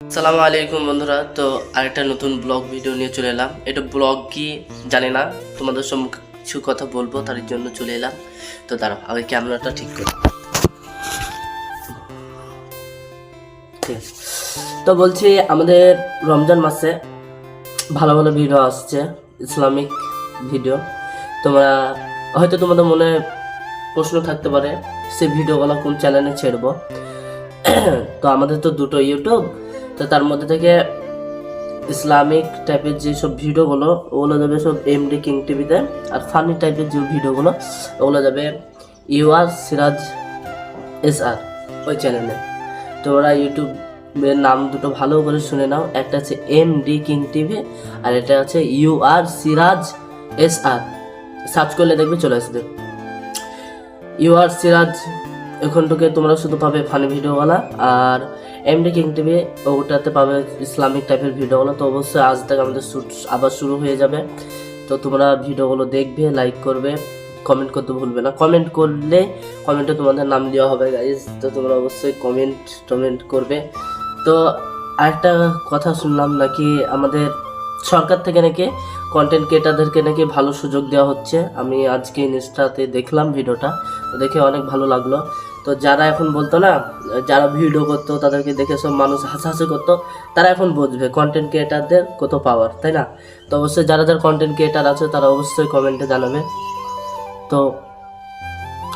আসসালামু আলাইকুম বন্ধুরা। তো আরেকটা নতুন ব্লগ ভিডিও নিয়ে চলে এলাম। এটা ব্লগ কি জানি না, তোমাদের সম্মুখে কিছু কথা বলবো, তার জন্য চলে এলাম। তো দাঁড়াও, আগে ক্যামেরাটা ঠিক করি। ঠিক আছে। তো বলছি, আমাদের রমজান মাসে ভালো ভালো ভিডিও আসছে, ইসলামিক ভিডিও। তোমরা হয়তো তোমাদের মনে প্রশ্ন থাকতে পারে, সেই ভিডিওগুলো কোন চ্যানেলে ছেড়বো। তো আমাদের তো দুটো ইউটিউব, তো তার মধ্যে থেকে ইসলামিক টাইপের যেসব ভিডিওগুলো ওগুলো যাবে সব এমডি কিং টিভিতে, আর ফানি টাইপের যে ভিডিওগুলো ওগুলো যাবে ইউআর সিরাজ এসআর ওই চ্যানেলে। তো ওরা ইউটিউবের নাম দুটো ভালো করে শুনে নাও, একটা আছে এমডি কিং টিভি আর এটা আছে ইউআর সিরাজ এসআর। সার্চ করলে দেখবে চলে আসবে ইউআর সিরাজ। এখানটাকে তোমরা শুধু পাবে ফানি ভিডিওওয়ালা, আর এমডি কিং টিভি ওটাতে পাবে ইসলামিক টাইপের ভিডিওগুলো। তো অবশ্যই আজ থেকে আমাদের আবার শুরু হয়ে যাবে। তো তোমরা ভিডিওগুলো দেখবে, লাইক করবে, কমেন্ট করতে ভুলবে না। কমেন্ট করলে কমেন্টে তোমাদের নাম দেওয়া হবে গাইজ। তো তোমরা অবশ্যই টমেন্ট করবে। তো আরেকটা কথা শুনলাম, নাকি আমাদের সরকার থেকে নাকি কন্টেন্ট ক্রিয়েটারদেরকে নাকি ভালো সুযোগ দেওয়া হচ্ছে। আমি আজকে ইনস্টাতে দেখলাম ভিডিওটা, তো দেখে অনেক ভালো লাগলো। তো যারা এখন বলতো না, যারা ভিডিও করতো তাদেরকে দেখে সব মানুষ হাসাহাসি করতো, তারা এখন বুঝবে কন্টেন্ট ক্রিয়েটারদের কত পাওয়ার, তাই না? তো অবশ্যই যারা যারা কন্টেন্ট ক্রিয়েটার আছে তারা অবশ্যই কমেন্টে জানাবে। তো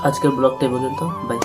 আজকের ব্লগটা পর্যন্ত, বাই।